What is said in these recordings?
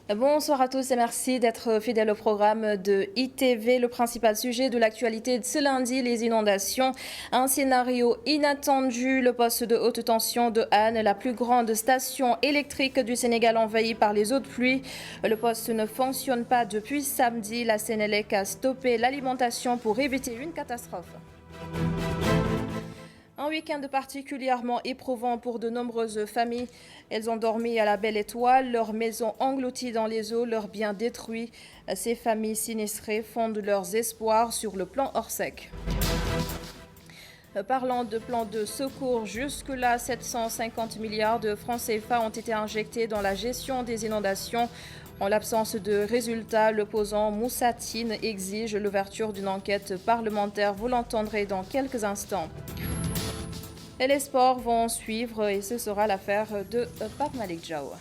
Bonsoir à tous et merci d'être fidèles au programme de ITV. Le principal sujet de l'actualité de ce lundi, les inondations. Un scénario inattendu, le poste de haute tension de Hann, la plus grande station électrique du Sénégal envahie par les eaux de pluie. Le poste ne fonctionne pas depuis samedi. La Sénélec a stoppé l'alimentation pour éviter une catastrophe. Un week-end particulièrement éprouvant pour de nombreuses familles. Elles ont dormi à la belle étoile, leur maison engloutie dans les eaux, leurs biens détruits. Ces familles sinistrées fondent leurs espoirs sur le plan Orsec. Parlant de plan de secours, jusque-là, 750 milliards de francs CFA ont été injectés dans la gestion des inondations. En l'absence de résultats, l'opposant Moussatine exige l'ouverture d'une enquête parlementaire. Vous l'entendrez dans quelques instants. Et les sports vont suivre et ce sera l'affaire de Pape Malick Diaw.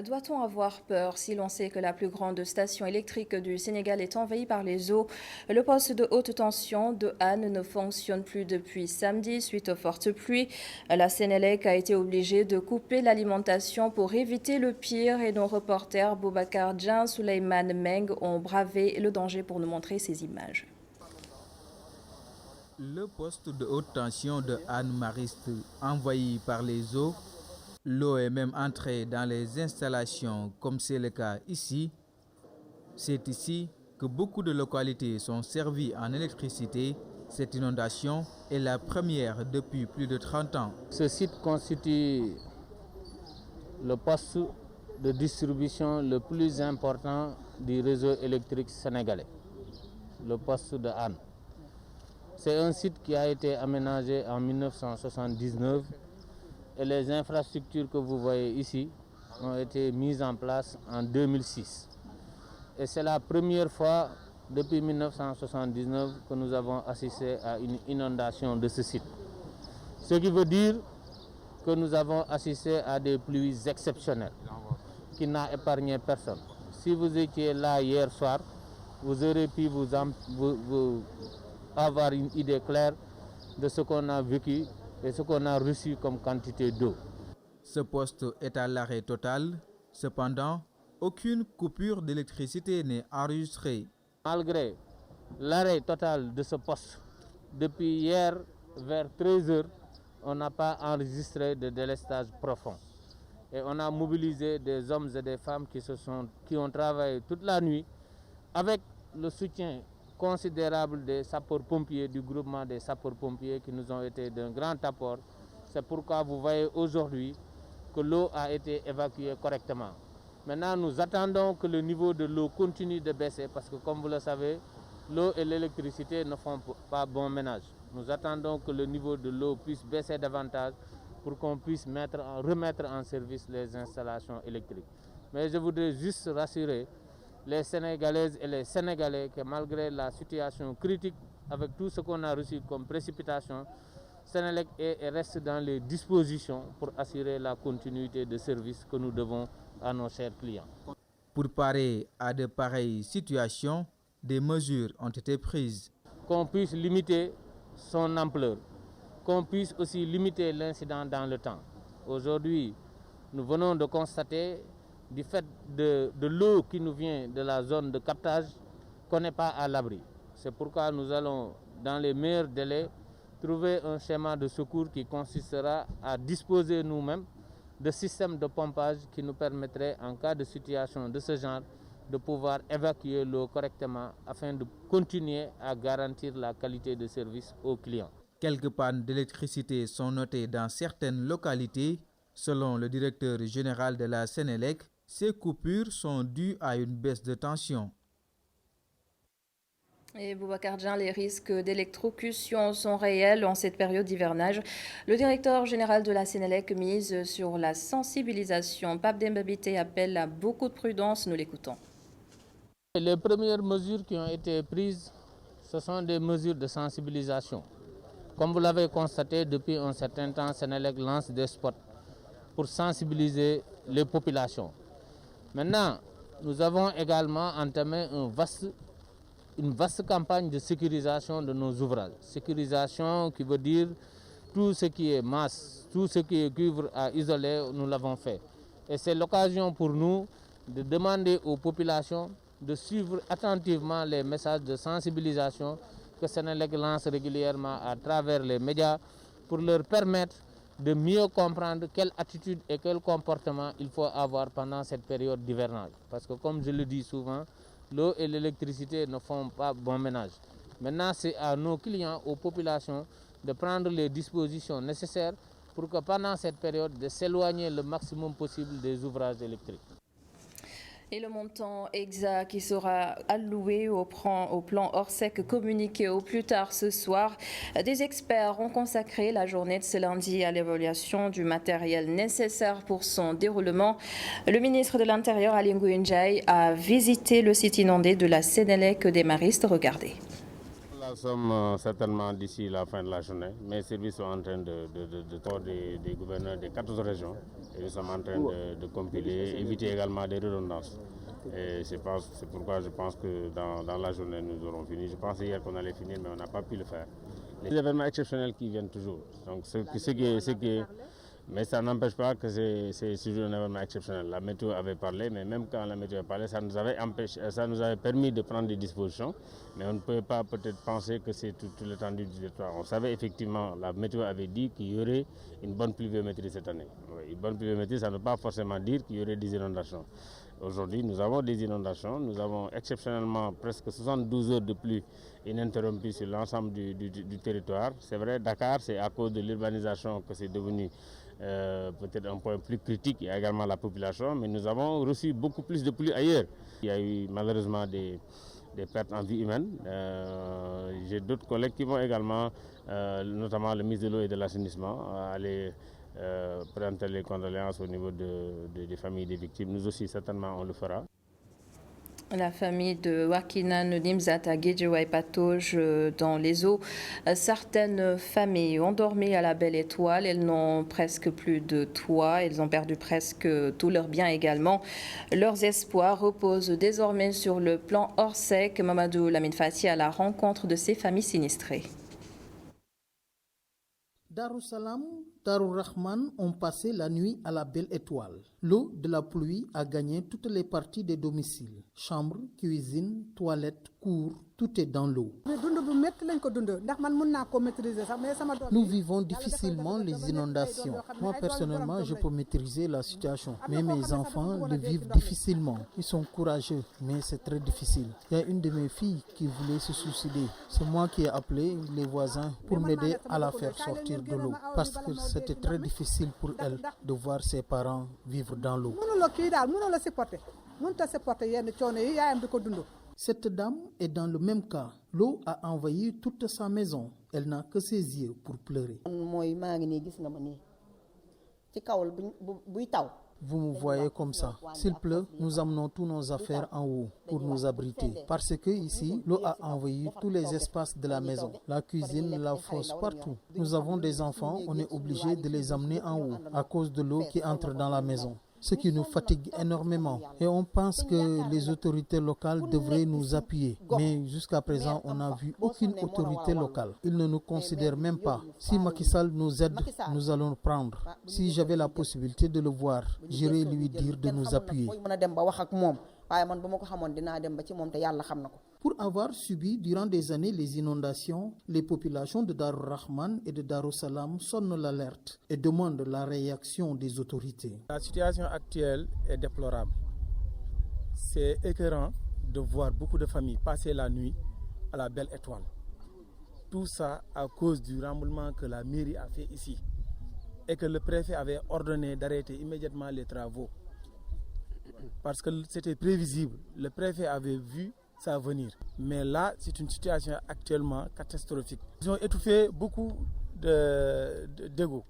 Doit-on avoir peur si l'on sait que la plus grande station électrique du Sénégal est envahie par les eaux? Le poste de haute tension de Hann ne fonctionne plus depuis samedi suite aux fortes pluies. La Sénélec a été obligée de couper l'alimentation pour éviter le pire et nos reporters Boubacar Dian, Souleymane Meng ont bravé le danger pour nous montrer ces images. Le poste de haute tension de Hann-Mariste envahi par les eaux. L'eau est même entrée dans les installations comme c'est le cas ici. C'est ici que beaucoup de localités sont servies en électricité. Cette inondation est la première depuis plus de 30 ans. Ce site constitue le poste de distribution le plus important du réseau électrique sénégalais, le poste de Hann. C'est un site qui a été aménagé en 1979 et les infrastructures que vous voyez ici ont été mises en place en 2006. Et c'est la première fois depuis 1979 que nous avons assisté à une inondation de ce site. Ce qui veut dire que nous avons assisté à des pluies exceptionnelles qui n'ont épargné personne. Si vous étiez là hier soir, vous aurez pu vous avoir une idée claire de ce qu'on a vécu et ce qu'on a reçu comme quantité d'eau. Ce poste est à l'arrêt total. Cependant, aucune coupure d'électricité n'est enregistrée. Malgré l'arrêt total de ce poste, depuis hier vers 13 h, on n'a pas enregistré de délestage profond. Et on a mobilisé des hommes et des femmes qui ont travaillé toute la nuit avec le soutien considérable des sapeurs-pompiers, du groupement des sapeurs-pompiers qui nous ont été d'un grand apport. C'est pourquoi vous voyez aujourd'hui que l'eau a été évacuée correctement. Maintenant, nous attendons que le niveau de l'eau continue de baisser parce que, comme vous le savez, l'eau et l'électricité ne font pas bon ménage. Nous attendons que le niveau de l'eau puisse baisser davantage pour qu'on puisse remettre en service les installations électriques. Mais je voudrais juste rassurer les Sénégalaises et les Sénégalais que malgré la situation critique, avec tout ce qu'on a reçu comme précipitation, Sénélec reste dans les dispositions pour assurer la continuité de service que nous devons à nos chers clients. Pour parer à de pareilles situations, des mesures ont été prises. Qu'on puisse limiter son ampleur, qu'on puisse aussi limiter l'incident dans le temps. Aujourd'hui, nous venons de constater, du fait de l'eau qui nous vient de la zone de captage, qu'on n'est pas à l'abri. C'est pourquoi nous allons, dans les meilleurs délais, trouver un schéma de secours qui consistera à disposer nous-mêmes de systèmes de pompage qui nous permettraient, en cas de situation de ce genre, de pouvoir évacuer l'eau correctement afin de continuer à garantir la qualité de service aux clients. Quelques pannes d'électricité sont notées dans certaines localités. Selon le directeur général de la Sénélec, ces coupures sont dues à une baisse de tension. Et Boubacar Dian, les risques d'électrocution sont réels en cette période d'hivernage. Le directeur général de la Sénélec mise sur la sensibilisation. Pape Dembabité appelle à beaucoup de prudence. Nous l'écoutons. Les premières mesures qui ont été prises, ce sont des mesures de sensibilisation. Comme vous l'avez constaté, depuis un certain temps, Sénélec lance des spots pour sensibiliser les populations. Maintenant, nous avons également entamé une vaste campagne de sécurisation de nos ouvrages. Sécurisation qui veut dire tout ce qui est masse, tout ce qui est cuivre à isoler, nous l'avons fait. Et c'est l'occasion pour nous de demander aux populations de suivre attentivement les messages de sensibilisation que Senelec lance régulièrement à travers les médias pour leur permettre de mieux comprendre quelle attitude et quel comportement il faut avoir pendant cette période d'hivernage. Parce que comme je le dis souvent, l'eau et l'électricité ne font pas bon ménage. Maintenant, c'est à nos clients, aux populations, de prendre les dispositions nécessaires pour que pendant cette période, de s'éloigner le maximum possible des ouvrages électriques. Et le montant exact qui sera alloué au plan Orsec communiqué au plus tard ce soir. Des experts ont consacré la journée de ce lundi à l'évaluation du matériel nécessaire pour son déroulement. Le ministre de l'Intérieur, Aly Ngouille Ndiaye, a visité le site inondé de la Sénélec des Maristes. Regardez. Nous sommes certainement d'ici la fin de la journée. Mes services sont en train des gouverneurs des 14 régions et nous sommes en train de compiler, éviter également des redondances. Et c'est pourquoi je pense que dans la journée nous aurons fini. Je pensais hier qu'on allait finir mais on n'a pas pu le faire. Les événements exceptionnels qui viennent toujours. Donc mais ça n'empêche pas que c'est toujours un événement exceptionnel. La météo avait parlé, mais même quand la météo a parlé, ça nous avait permis de prendre des dispositions. Mais on ne peut pas peut-être penser que c'est tout l'étendue du territoire. On savait effectivement, la météo avait dit qu'il y aurait une bonne pluviométrie cette année. Une bonne pluviométrie, ça ne veut pas forcément dire qu'il y aurait des inondations. Aujourd'hui, nous avons des inondations. Nous avons exceptionnellement presque 72 heures de pluie ininterrompue sur l'ensemble du territoire. C'est vrai, Dakar, c'est à cause de l'urbanisation que c'est devenu peut-être un point plus critique. Il y a également la population, mais nous avons reçu beaucoup plus de pluie ailleurs. Il y a eu malheureusement des pertes en vie humaine. J'ai d'autres collègues qui vont également, notamment le ministre de l'eau et de l'assainissement, aller présenter les condoléances au niveau des familles des victimes. Nous aussi, certainement, on le fera. La famille de Wakinan Nimzat à Guédiouaï-Patauge dans les eaux. Certaines familles ont dormi à la Belle Étoile. Elles n'ont presque plus de toit. Elles ont perdu presque tous leurs biens également. Leurs espoirs reposent désormais sur le plan Orsec. Mamadou Lamine Fati à la rencontre de ces familles sinistrées. Darussalam, Darur Rahman ont passé la nuit à la Belle Étoile. L'eau de la pluie a gagné toutes les parties des domiciles. Chambre, cuisine, toilette, cour, tout est dans l'eau. Nous vivons difficilement les inondations. Moi personnellement, je peux maîtriser la situation. Mais mes enfants le vivent difficilement. Ils sont courageux, mais c'est très difficile. Il y a une de mes filles qui voulait se suicider. C'est moi qui ai appelé les voisins pour m'aider à la faire sortir de l'eau. Parce que c'était très difficile pour elle de voir ses parents vivre dans l'eau. Cette dame est dans le même cas. L'eau a envahi toute sa maison. Elle n'a que ses yeux pour pleurer. Vous me voyez comme ça. S'il pleut, nous amenons tous nos affaires en haut pour nous abriter. Parce que ici, l'eau a envahi tous les espaces de la maison. La cuisine, la fosse, partout. Nous avons des enfants, on est obligé de les amener en haut à cause de l'eau qui entre dans la maison. Ce qui nous fatigue énormément. Et on pense que les autorités locales devraient nous appuyer. Mais jusqu'à présent, on n'a vu aucune autorité locale. Ils ne nous considèrent même pas. Si Macky Sall nous aide, nous allons le prendre. Si j'avais la possibilité de le voir, j'irais lui dire de nous appuyer. Pour avoir subi durant des années les inondations, les populations de Darur Rahman et de Darussalam sonnent l'alerte et demandent la réaction des autorités. La situation actuelle est déplorable. C'est écœurant de voir beaucoup de familles passer la nuit à la Belle Étoile. Tout ça à cause du rembourlement que la mairie a fait ici et que le préfet avait ordonné d'arrêter immédiatement les travaux. Parce que c'était prévisible, le préfet avait vu ça venir. Mais là, c'est une situation actuellement catastrophique. Ils ont étouffé beaucoup d'égouts.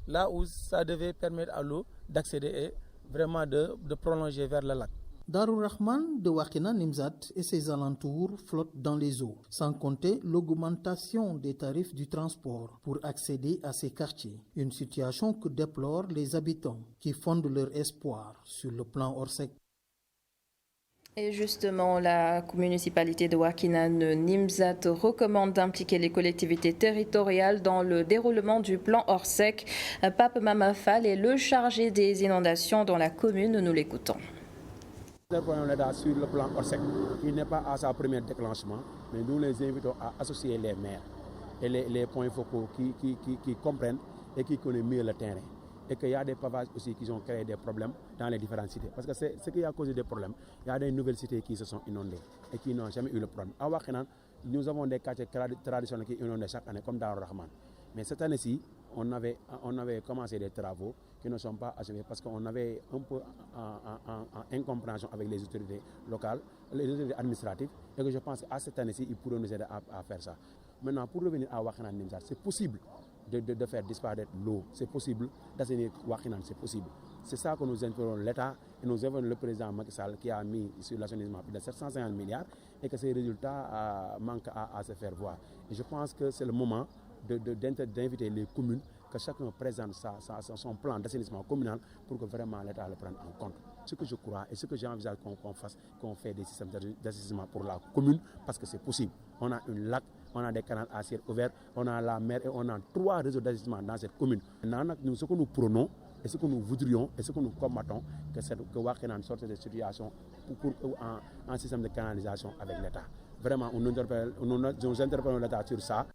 Là où ça devait permettre à l'eau d'accéder et vraiment de prolonger vers le lac. Darur Rahman de Wakina Nimzat et ses alentours flottent dans les eaux, sans compter l'augmentation des tarifs du transport pour accéder à ces quartiers. Une situation que déplorent les habitants qui fondent leur espoir sur le plan Orsec. Et justement, la municipalité de Wakhinane Nimzat recommande d'impliquer les collectivités territoriales dans le déroulement du plan Orsec. Pape Mamafal est le chargé des inondations dans la commune. Nous l'écoutons. Nous interpellons l'État sur le plan Orsec, qui n'est pas à sa première déclenchement, mais nous les invitons à associer les maires et les points focaux qui comprennent et qui connaissent mieux le terrain. Et qu'il y a des pavages aussi qui ont créé des problèmes dans les différentes cités. Parce que c'est ce qui a causé des problèmes. Il y a des nouvelles cités qui se sont inondées et qui n'ont jamais eu le problème. À Wakhinane, nous avons des quartiers traditionnels qui inondent chaque année, comme Darou Rahman. Mais cette année-ci, on avait commencé des travaux qui ne sont pas achevés parce qu'on avait un peu en incompréhension avec les autorités locales, les autorités administratives. Et que je pense qu'à cette année-ci, ils pourront nous aider à faire ça. Maintenant, pour revenir à Wakhinane Nimzat, c'est possible de faire disparaître l'eau, c'est possible d'assainir Wakhinane, c'est possible. C'est ça que nous interpellons l'État et nous avons le président Macky Sall qui a mis sur l'assainissement plus de 750 milliards et que ces résultats manquent à se faire voir. Et je pense que c'est le moment d'inviter les communes, que chacun présente son plan d'assainissement communal pour que vraiment l'État le prenne en compte. Ce que je crois et ce que j'envisage qu'on fasse, qu'on fait des systèmes d'assainissement pour la commune, parce que c'est possible. On a une lac, on a des canaux à ciel ouvert, on a la mer et on a 3 réseaux d'assainissement dans cette commune. Maintenant, ce que nous prônons et ce que nous voudrions et ce que nous combattons, que Wakhinane sorte de cette situation pour un système de canalisation avec l'État. Vraiment, nous interpellons l'État sur ça.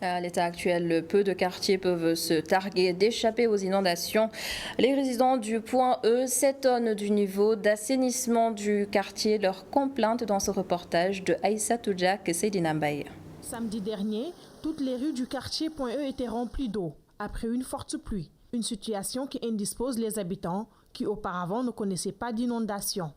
À l'état actuel, peu de quartiers peuvent se targuer d'échapper aux inondations. Les résidents du point E s'étonnent du niveau d'assainissement du quartier. Leur complainte dans ce reportage de Aïssa Toudjak et Seydina Mbaye. Samedi dernier, toutes les rues du quartier point E étaient remplies d'eau après une forte pluie. Une situation qui indispose les habitants qui auparavant ne connaissaient pas d'inondation.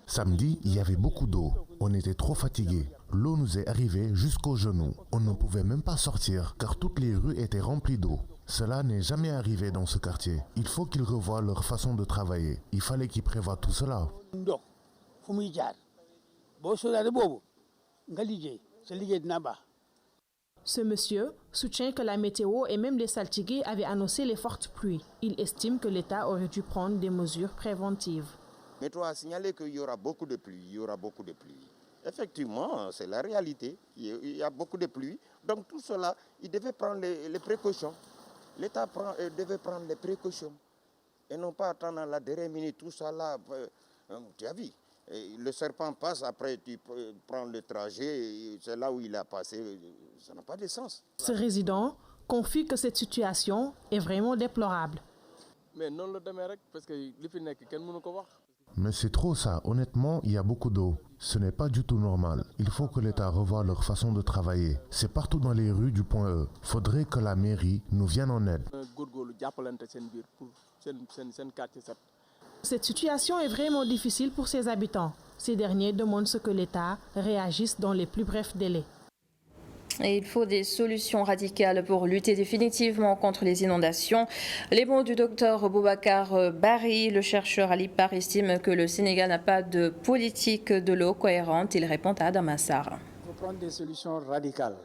Samedi, il y avait beaucoup d'eau. On était trop fatigués. L'eau nous est arrivée jusqu'aux genoux. On ne pouvait même pas sortir car toutes les rues étaient remplies d'eau. Cela n'est jamais arrivé dans ce quartier. Il faut qu'ils revoient leur façon de travailler. Il fallait qu'ils prévoient tout cela. Ce monsieur soutient que la météo et même les saltigués avaient annoncé les fortes pluies. Il estime que l'État aurait dû prendre des mesures préventives. Météo a signalé qu'il y aura beaucoup de pluie. Il y aura beaucoup de pluie. Effectivement, c'est la réalité. Il y a beaucoup de pluie. Donc tout cela, il devait prendre les précautions. L'État devait prendre les précautions. Et non pas attendre à la dernière minute. Tout ça là, tu as vu. Le serpent passe, après tu prends le trajet, c'est là où il a passé. Ça n'a pas de sens. Ce résident confie que cette situation est vraiment déplorable. Mais c'est trop ça. Honnêtement, il y a beaucoup d'eau. Ce n'est pas du tout normal. Il faut que l'État revoie leur façon de travailler. C'est partout dans les rues du point E. Faudrait que la mairie nous vienne en aide. Cette situation est vraiment difficile pour ces habitants. Ces derniers demandent ce que l'État réagisse dans les plus brefs délais. Et il faut des solutions radicales pour lutter définitivement contre les inondations. Les mots du docteur Boubacar Bari, le chercheur à l'IPAR, estime que le Sénégal n'a pas de politique de l'eau cohérente. Il répond à Adam Assar. Il faut prendre des solutions radicales.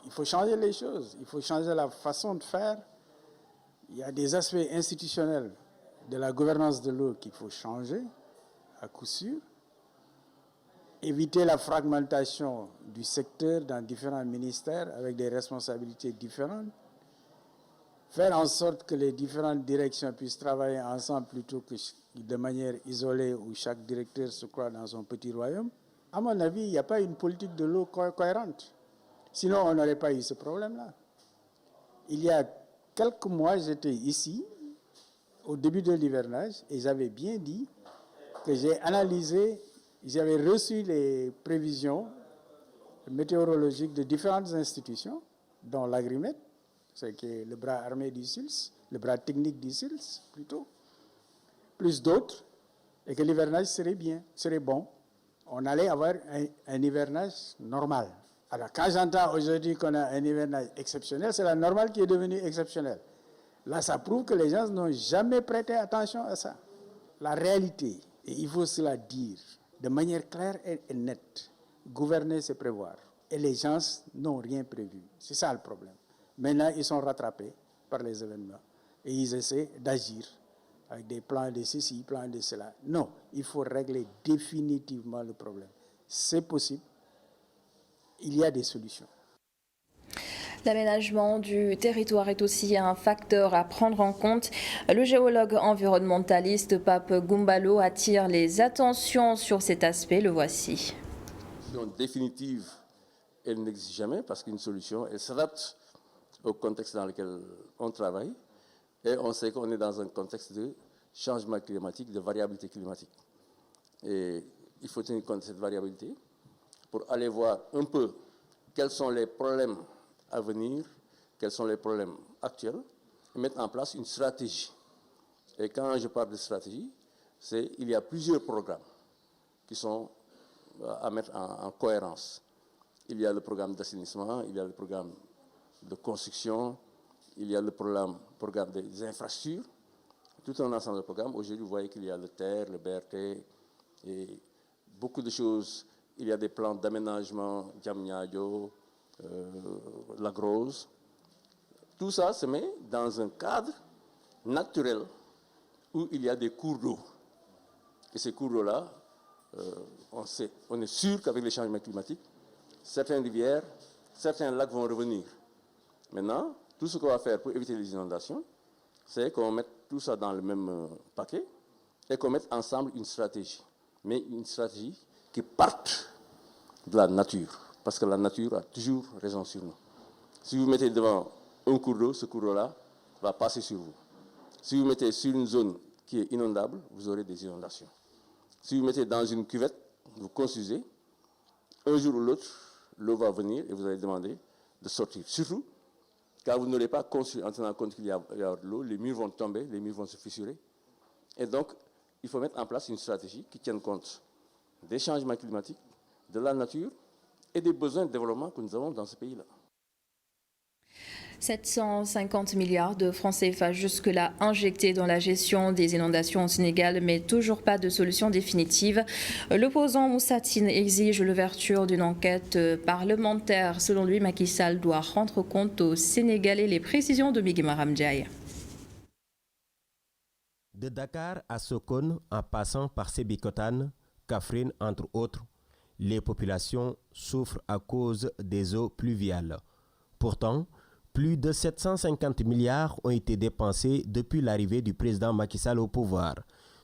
Il faut changer les choses. Il faut changer la façon de faire. Il y a des aspects institutionnels de la gouvernance de l'eau qu'il faut changer à coup sûr. Éviter la fragmentation du secteur dans différents ministères avec des responsabilités différentes. Faire en sorte que les différentes directions puissent travailler ensemble plutôt que de manière isolée où chaque directeur se croit dans son petit royaume. À mon avis, il n'y a pas une politique de l'eau cohérente. Sinon, on n'aurait pas eu ce problème-là. Il y a quelques mois, j'étais ici, au début de l'hivernage, et j'avais bien dit que j'ai analysé. J'avais reçu les prévisions météorologiques de différentes institutions, dont l'Agrimet, qui est le bras armé du SILS, le bras technique du SILS plutôt, plus d'autres, et que l'hivernage serait bon. On allait avoir un hivernage normal. Alors quand j'entends aujourd'hui qu'on a un hivernage exceptionnel, c'est la normale qui est devenue exceptionnelle. Là, ça prouve que les gens n'ont jamais prêté attention à ça. La réalité, et il faut se la dire, de manière claire et nette, gouverner, c'est prévoir. Et les gens n'ont rien prévu. C'est ça le problème. Maintenant, ils sont rattrapés par les événements. et ils essaient d'agir avec des plans de ceci, plans de cela. Non, il faut régler définitivement le problème. C'est possible. Il y a des solutions. L'aménagement du territoire est aussi un facteur à prendre en compte. Le géologue environnementaliste Pape Goumbalo attire les attentions sur cet aspect. Le voici. En définitive, elle n'existe jamais parce qu'une solution, elle s'adapte au contexte dans lequel on travaille. Et on sait qu'on est dans un contexte de changement climatique, de variabilité climatique. Et il faut tenir compte de cette variabilité pour aller voir un peu quels sont les problèmes à venir, quels sont les problèmes actuels, et mettre en place une stratégie. Et quand je parle de stratégie, il y a plusieurs programmes qui sont à mettre en cohérence. Il y a le programme d'assainissement, il y a le programme de construction, il y a le programme des infrastructures, tout un ensemble de programmes. Aujourd'hui, vous voyez qu'il y a le TER, le BRT, et beaucoup de choses. Il y a des plans d'aménagement, Diamniadio, Lagrose. Tout ça se met dans un cadre naturel où il y a des cours d'eau. Et ces cours d'eau-là, on est sûr qu'avec les changements climatiques, certaines rivières, certains lacs vont revenir. Maintenant, tout ce qu'on va faire pour éviter les inondations, c'est qu'on mette tout ça dans le même paquet et qu'on mette ensemble une stratégie. Mais une stratégie qui parte de la nature. Parce que la nature a toujours raison sur nous. Si vous mettez devant un cours d'eau, ce cours d'eau-là va passer sur vous. Si vous mettez sur une zone qui est inondable, vous aurez des inondations. Si vous mettez dans une cuvette, vous construisez, un jour ou l'autre, l'eau va venir et vous allez demander de sortir. Surtout, car vous n'aurez pas construit en tenant compte qu'il y a de l'eau, les murs vont tomber, les murs vont se fissurer. Et donc, il faut mettre en place une stratégie qui tienne compte des changements climatiques, de la nature et des besoins de développement que nous avons dans ce pays-là. 750 milliards de francs CFA jusque-là injectés dans la gestion des inondations au Sénégal, mais toujours pas de solution définitive. L'opposant Moussa Tine exige l'ouverture d'une enquête parlementaire. Selon lui, Macky Sall doit rendre compte aux Sénégalais. Les précisions de Bigui Maram Ndiaye. De Dakar à Sokone, en passant par Sébikotane, Kaffrine, entre autres, les populations souffrent à cause des eaux pluviales. Pourtant, plus de 750 milliards ont été dépensés depuis l'arrivée du président Macky Sall au pouvoir,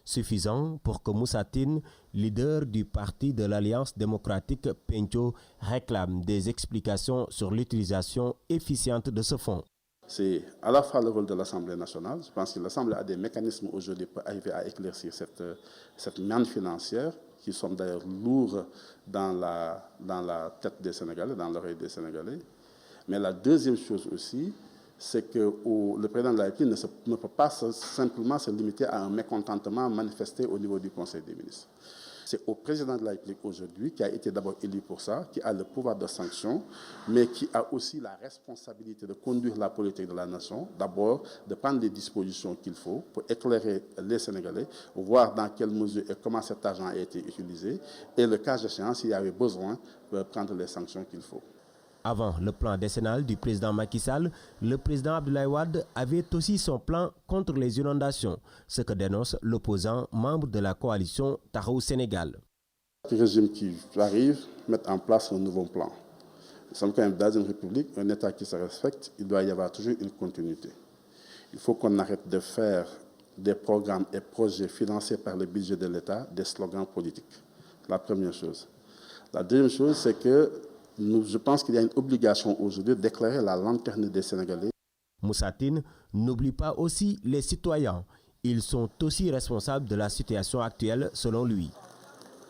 suffisant pour que Moussa Tine, leader du parti de l'Alliance démocratique Pencho, réclame des explications sur l'utilisation efficiente de ce fonds. C'est à la fois le rôle de l'Assemblée nationale. Je pense que l'Assemblée a des mécanismes aujourd'hui pour arriver à éclaircir cette manne financière qui sont d'ailleurs lourds dans la tête des Sénégalais, dans l'oreille des Sénégalais. Mais la deuxième chose aussi, c'est que le président de la République ne peut pas simplement se limiter à un mécontentement manifesté au niveau du Conseil des ministres. C'est au président de la République aujourd'hui, qui a été d'abord élu pour ça, qui a le pouvoir de sanction, mais qui a aussi la responsabilité de conduire la politique de la nation, d'abord de prendre les dispositions qu'il faut pour éclairer les Sénégalais, voir dans quelle mesure et comment cet argent a été utilisé, et le cas échéant, s'il y avait besoin, de prendre les sanctions qu'il faut. Avant le plan décennal du président Macky Sall, le président Abdoulaye Wade avait aussi son plan contre les inondations, ce que dénonce l'opposant membre de la coalition Taxawu Sénégal. Le régime qui arrive met en place un nouveau plan. Nous sommes quand même dans une république, un État qui se respecte, il doit y avoir toujours une continuité. Il faut qu'on arrête de faire des programmes et projets financés par le budget de l'État, des slogans politiques. La première chose. La deuxième chose, c'est que je pense qu'il y a une obligation aujourd'hui d'éclairer la lanterne des Sénégalais. Moussa Tine n'oublie pas aussi les citoyens. Ils sont aussi responsables de la situation actuelle, selon lui.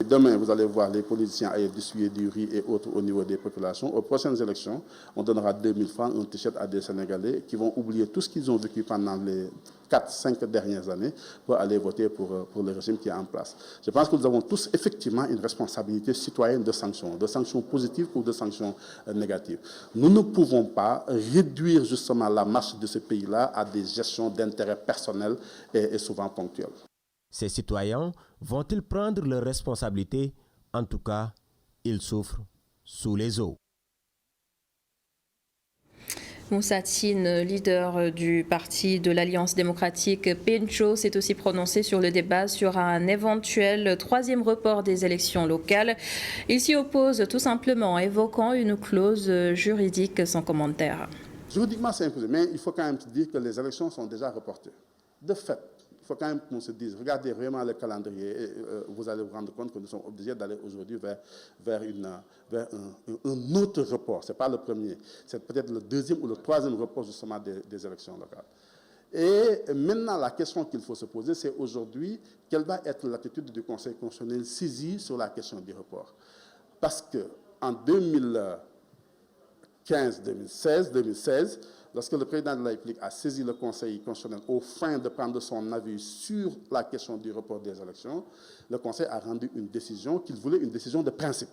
Demain, vous allez voir les politiciens aller distribuer du riz et autres au niveau des populations. Aux prochaines élections, on donnera 2000 francs, un t-shirt à des Sénégalais qui vont oublier tout ce qu'ils ont vécu pendant les 4-5 dernières années pour aller voter pour le régime qui est en place. Je pense que nous avons tous effectivement une responsabilité citoyenne de sanctions positives ou de sanctions négatives. Nous ne pouvons pas réduire justement la marche de ce pays-là à des gestions d'intérêts personnels et souvent ponctuelles. Ces citoyens vont-ils prendre leurs responsabilités? En tout cas, ils souffrent sous les eaux. Moussatine, leader du parti de l'Alliance démocratique Pencho, s'est aussi prononcé sur le débat sur un éventuel troisième report des élections locales. Il s'y oppose tout simplement, évoquant une clause juridique sans commentaire. Juridiquement, c'est imposé, mais il faut quand même dire que les élections sont déjà reportées. De fait, il faut quand même qu'on se dise, regardez vraiment le calendrier, et vous allez vous rendre compte que nous sommes obligés d'aller aujourd'hui vers un autre report. Ce n'est pas le premier, c'est peut-être le deuxième ou le troisième report justement des élections locales. Et maintenant, la question qu'il faut se poser, c'est aujourd'hui, quelle va être l'attitude du Conseil constitutionnel saisi sur la question du report. Parce qu'en 2016, lorsque le président de la République a saisi le Conseil constitutionnel au fin de prendre son avis sur la question du report des élections, le Conseil a rendu une décision qu'il voulait une décision de principe.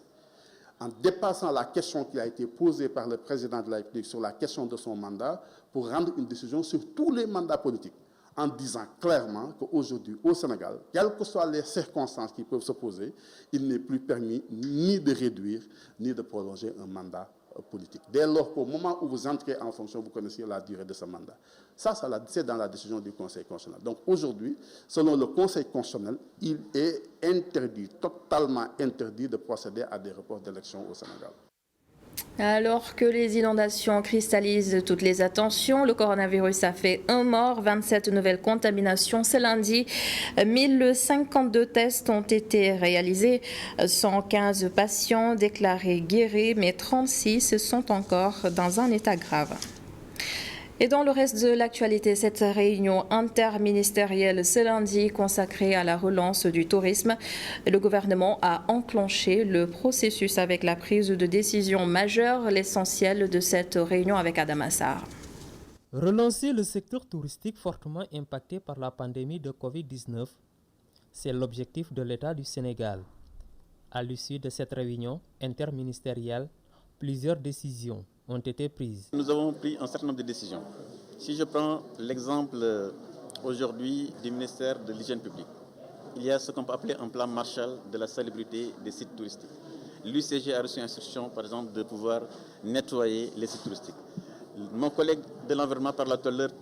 En dépassant la question qui a été posée par le président de la République sur la question de son mandat, pour rendre une décision sur tous les mandats politiques, en disant clairement qu'aujourd'hui, au Sénégal, quelles que soient les circonstances qui peuvent se poser, il n'est plus permis ni de réduire, ni de prolonger un mandat politique. Dès lors qu'au moment où vous entrez en fonction, vous connaissez la durée de ce mandat. Ça, c'est dans la décision du Conseil constitutionnel. Donc aujourd'hui, selon le Conseil constitutionnel, il est interdit, totalement interdit de procéder à des reports d'élections au Sénégal. Alors que les inondations cristallisent toutes les attentions, le coronavirus a fait un mort, 27 nouvelles contaminations ce lundi. 1052 tests ont été réalisés, 115 patients déclarés guéris, mais 36 sont encore dans un état grave. Et dans le reste de l'actualité, cette réunion interministérielle ce lundi consacrée à la relance du tourisme, le gouvernement a enclenché le processus avec la prise de décision majeure, l'essentiel de cette réunion avec Adam Assar. Relancer le secteur touristique fortement impacté par la pandémie de Covid-19, c'est l'objectif de l'État du Sénégal. À l'issue de cette réunion interministérielle, plusieurs décisions ont été prises. Nous avons pris un certain nombre de décisions. Si je prends l'exemple aujourd'hui du ministère de l'Hygiène publique, il y a ce qu'on peut appeler un plan Marshall de la salubrité des sites touristiques. L'UCG a reçu instruction, par exemple, de pouvoir nettoyer les sites touristiques. Mon collègue de l'environnement parle tout à l'heure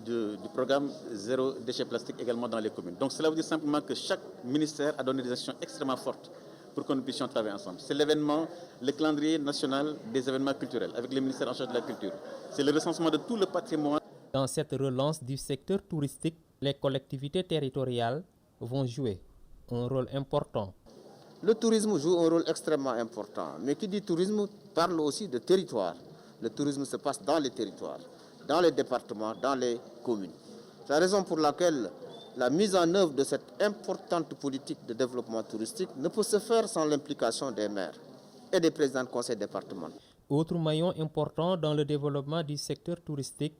du programme Zéro déchet plastique également dans les communes. Donc cela veut dire simplement que chaque ministère a donné des actions extrêmement fortes pour que nous puissions travailler ensemble. C'est l'événement, le calendrier national des événements culturels avec le ministère en charge de la culture. C'est le recensement de tout le patrimoine. Dans cette relance du secteur touristique, les collectivités territoriales vont jouer un rôle important. Le tourisme joue un rôle extrêmement important. Mais qui dit tourisme parle aussi de territoire. Le tourisme se passe dans les territoires, dans les départements, dans les communes. C'est la raison pour laquelle la mise en œuvre de cette importante politique de développement touristique ne peut se faire sans l'implication des maires et des présidents de conseil départemental. Autre maillon important dans le développement du secteur touristique,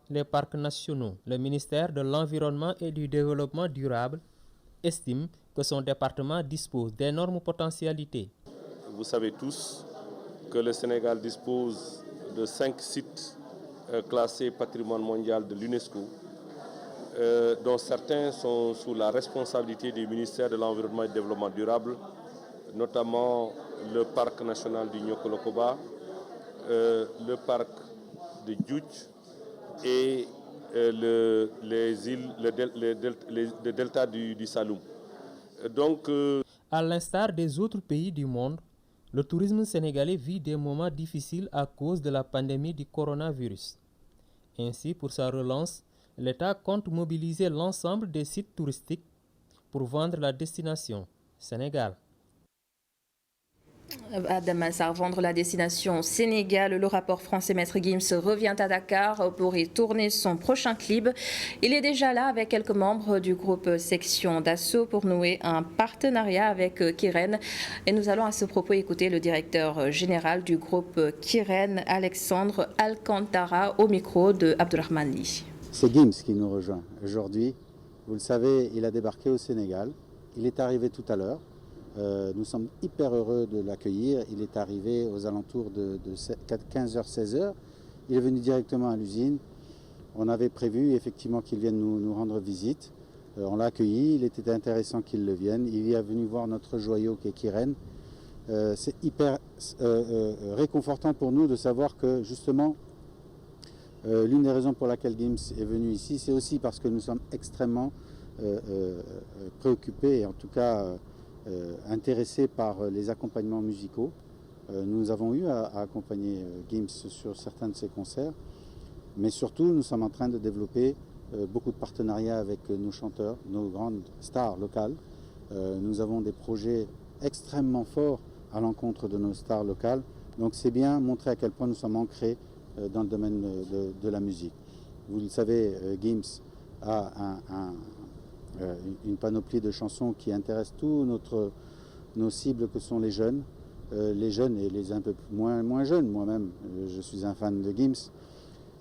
les parcs nationaux. Le ministère de l'Environnement et du Développement durable estime que son département dispose d'énormes potentialités. Vous savez tous que le Sénégal dispose de 5 sites classés patrimoine mondial de l'UNESCO, dont certains sont sous la responsabilité du ministère de l'Environnement et du Développement durable, notamment le parc national du Nyokolokoba, le parc de Djoudj et les îles, le delta du Saloum. Donc, à l'instar des autres pays du monde, le tourisme sénégalais vit des moments difficiles à cause de la pandémie du coronavirus. Ainsi, pour sa relance, l'État compte mobiliser l'ensemble des sites touristiques pour vendre la destination Sénégal. Adam Assar, vendre la destination Sénégal. Le rapport français Maître Gims revient à Dakar pour y tourner son prochain clip. Il est déjà là avec quelques membres du groupe Section d'Assaut pour nouer un partenariat avec Kiren. Et nous allons à ce propos écouter le directeur général du groupe Kiren, Alexandre Alcantara, au micro de Abdurrahman Li. C'est Gims qui nous rejoint aujourd'hui. Vous le savez, il a débarqué au Sénégal. Il est arrivé tout à l'heure. Nous sommes hyper heureux de l'accueillir. Il est arrivé aux alentours de 15h, 16h. Il est venu directement à l'usine. On avait prévu effectivement qu'il vienne nous rendre visite. On l'a accueilli. Il était intéressant qu'il le vienne. Il est venu voir notre joyau qui est Kiren. C'est hyper réconfortant pour nous de savoir que justement L'une des raisons pour laquelle Gims est venu ici, c'est aussi parce que nous sommes extrêmement préoccupés et en tout cas intéressés par les accompagnements musicaux. Nous avons eu à accompagner Gims sur certains de ses concerts, mais surtout nous sommes en train de développer beaucoup de partenariats avec nos chanteurs, nos grandes stars locales. Nous avons des projets extrêmement forts à l'encontre de nos stars locales, donc c'est bien montrer à quel point nous sommes ancrés dans le domaine de la musique. Vous le savez, Gims a une panoplie de chansons qui intéressent tous nos cibles que sont les jeunes et les un peu moins jeunes. Moi-même, je suis un fan de Gims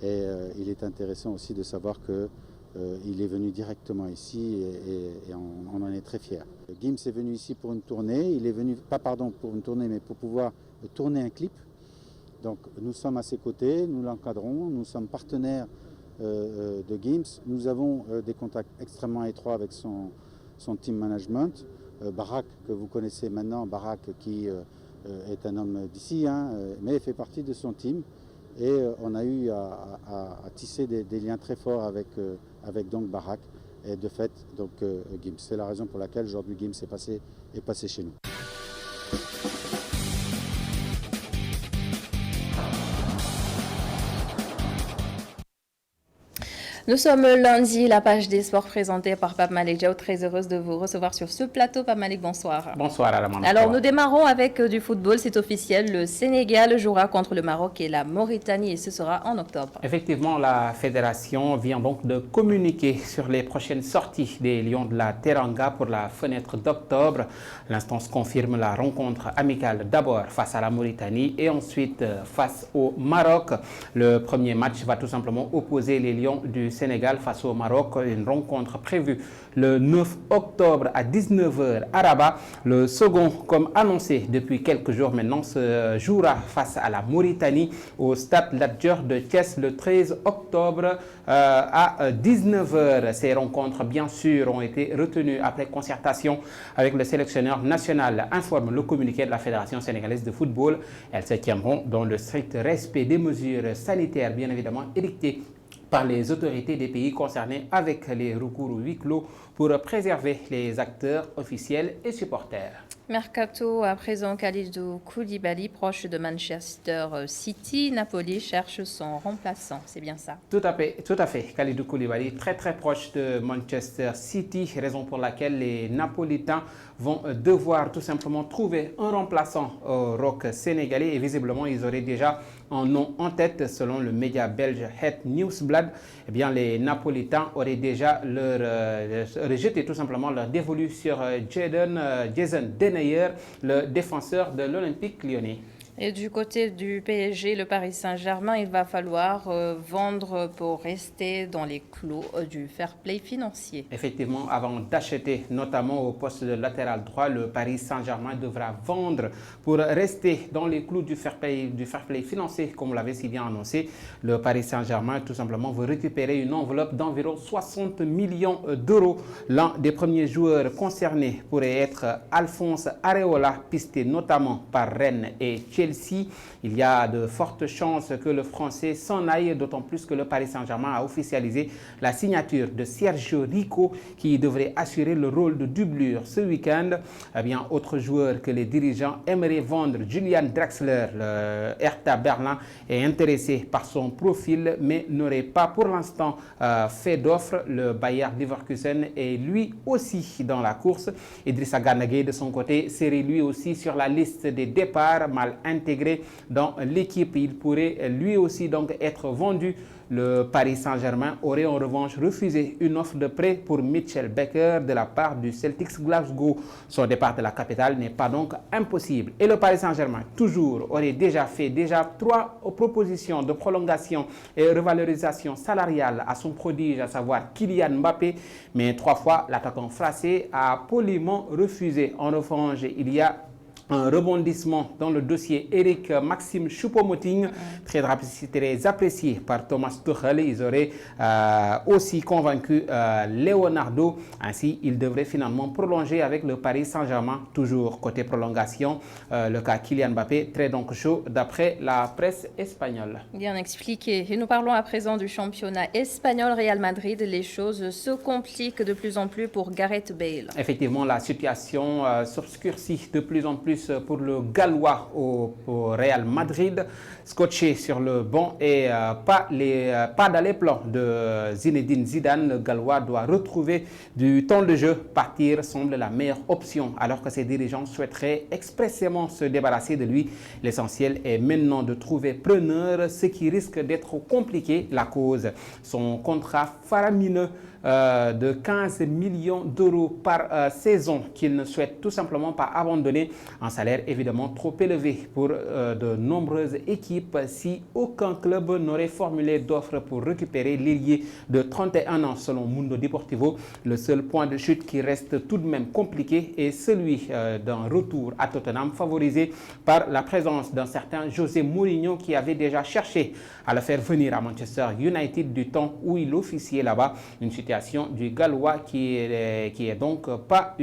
et il est intéressant aussi de savoir qu'il est venu directement ici et on en est très fiers. Gims est venu ici pour une tournée, il est venu, pour une tournée, mais pour pouvoir tourner un clip. Donc nous sommes à ses côtés, nous l'encadrons, nous sommes partenaires de Gims. Nous avons des contacts extrêmement étroits avec son team management. Barak, que vous connaissez maintenant, Barak qui est un homme d'ici, mais fait partie de son team. Et on a eu à tisser des liens très forts avec donc Barak et de fait donc Gims. C'est la raison pour laquelle aujourd'hui Gims est passé chez nous. Nous sommes lundi, la page des sports présentée par Pape Malick Diaw. Très heureuse de vous recevoir sur ce plateau. Pape Malick, bonsoir. Bonsoir Aramane. Alors nous démarrons avec du football, c'est officiel. Le Sénégal jouera contre le Maroc et la Mauritanie et ce sera en octobre. Effectivement, la fédération vient donc de communiquer sur les prochaines sorties des Lions de la Teranga pour la fenêtre d'octobre. L'instance confirme la rencontre amicale d'abord face à la Mauritanie et ensuite face au Maroc. Le premier match va tout simplement opposer les Lions du Sénégal face au Maroc, une rencontre prévue le 9 octobre à 19h à Rabat. Le second, comme annoncé depuis quelques jours maintenant, se jouera face à la Mauritanie au stade Lat Dior de Thiès le 13 octobre à 19h. Ces rencontres, bien sûr, ont été retenues après concertation avec le sélectionneur national, informe le communiqué de la Fédération sénégalaise de football. Elles se tiendront dans le strict respect des mesures sanitaires, bien évidemment, édictées par les autorités des pays concernés avec les recours au huis clos pour préserver les acteurs officiels et supporters. Mercato à présent, Kalidou Koulibaly, proche de Manchester City. Napoli cherche son remplaçant, c'est bien ça? Tout à fait. Kalidou Koulibaly, très proche de Manchester City, raison pour laquelle les Napolitains vont devoir tout simplement trouver un remplaçant au rock sénégalais et visiblement ils auraient déjà un nom en tête selon le média belge Het Nieuwsblad. Eh bien, les Napolitains auraient déjà rejeté tout simplement leur dévolu sur Jason Denayer, le défenseur de l'Olympique lyonnais. Et du côté du PSG, le Paris Saint-Germain, il va falloir vendre pour rester dans les clous du fair play financier. Effectivement, avant d'acheter, notamment au poste de latéral droit, le Paris Saint-Germain devra vendre pour rester dans les clous du fair play financier, comme vous l'avez si bien annoncé. Le Paris Saint-Germain, tout simplement, veut récupérer une enveloppe d'environ 60 millions d'euros. L'un des premiers joueurs concernés pourrait être Alphonse Areola, pisté notamment par Rennes et Chelsea. Il y a de fortes chances que le Français s'en aille, d'autant plus que le Paris Saint-Germain a officialisé la signature de Sergio Rico qui devrait assurer le rôle de doublure ce week-end. Eh bien, autre joueur que les dirigeants aimeraient vendre, Julian Draxler, le Hertha Berlin, est intéressé par son profil mais n'aurait pas pour l'instant fait d'offre. Le Bayer Leverkusen est lui aussi dans la course. Idrissa Gana Gueye de son côté serait lui aussi sur la liste des départs mal intégré dans l'équipe. Il pourrait lui aussi donc être vendu. Le Paris Saint-Germain aurait en revanche refusé une offre de prêt pour Mitchell Baker de la part du Celtics Glasgow. Son départ de la capitale n'est pas donc impossible. Et le Paris Saint-Germain, toujours, aurait déjà fait 3 propositions de prolongation et revalorisation salariale à son prodige, à savoir Kylian Mbappé. Mais 3 fois, l'attaquant français a poliment refusé. En revanche, il y a Un rebondissement dans le dossier Eric Maxime Choupo-Moting, très apprécié par Thomas Tuchel. Ils auraient aussi convaincu Leonardo. Ainsi, il devrait finalement prolonger avec le Paris Saint-Germain. Toujours côté prolongation, le cas Kylian Mbappé, très donc chaud d'après la presse espagnole. Bien expliqué. Et nous parlons à présent du championnat espagnol. Real Madrid, les choses se compliquent de plus en plus pour Gareth Bale. Effectivement, la situation s'obscurcit de plus en plus pour le Gallois au Real Madrid, scotché sur le banc et pas dans les plans de Zinedine Zidane. Le Gallois doit retrouver du temps de jeu. Partir semble la meilleure option alors que ses dirigeants souhaiteraient expressément se débarrasser de lui. L'essentiel est maintenant de trouver preneur, ce qui risque d'être compliqué. La cause, son contrat faramineux de 15 millions d'euros par saison qu'il ne souhaite tout simplement pas abandonner. Un salaire évidemment trop élevé pour de nombreuses équipes si aucun club n'aurait formulé d'offre pour récupérer l'ailier de 31 ans selon Mundo Deportivo. Le seul point de chute qui reste tout de même compliqué est celui d'un retour à Tottenham favorisé par la présence d'un certain José Mourinho qui avait déjà cherché à le faire venir à Manchester United du temps où il officiait là-bas. Une situation du Gallois qui est donc pas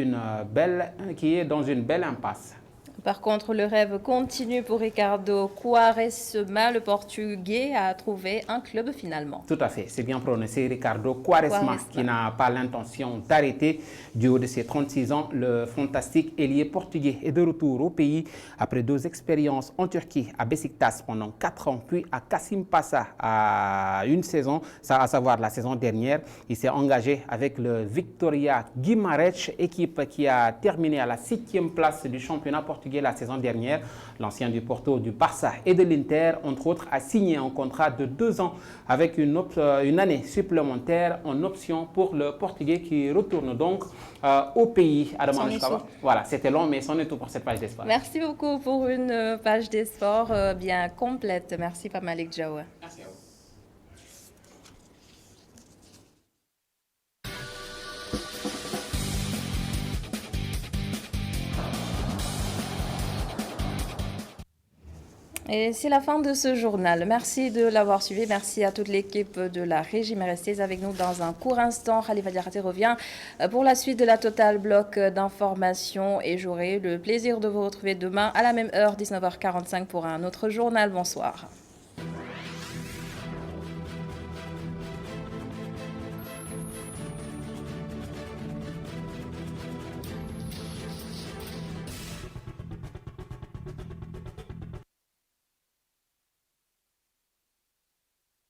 qui est dans une belle impasse. Par contre, le rêve continue pour Ricardo Quaresma. Le Portugais a trouvé un club finalement. Tout à fait, c'est bien prononcé. Ricardo Quaresma qui n'a pas l'intention d'arrêter. Du haut de ses 36 ans, le fantastique ailier portugais est de retour au pays après 2 expériences en Turquie, à Beşiktaş pendant 4 ans, puis à Kasimpasa à une saison, à savoir la saison dernière. Il s'est engagé avec le Victoria Guimarães, équipe qui a terminé à la 6e place du championnat portugais la saison dernière. L'ancien du Porto, du Barça et de l'Inter, entre autres, a signé un contrat de 2 ans avec une année supplémentaire en option pour le Portugais qui retourne donc au pays. Voilà, c'était long, mais c'en est tout pour cette page des sports. Merci beaucoup pour une page des sports bien complète. Merci Pamalik Jawa. Merci à vous. Et c'est la fin de ce journal. Merci de l'avoir suivi. Merci à toute l'équipe de la régie. Restez avec nous dans un court instant. Khalifa Diarate revient pour la suite de la Total Bloc d'informations et j'aurai le plaisir de vous retrouver demain à la même heure, 19h45 pour un autre journal. Bonsoir.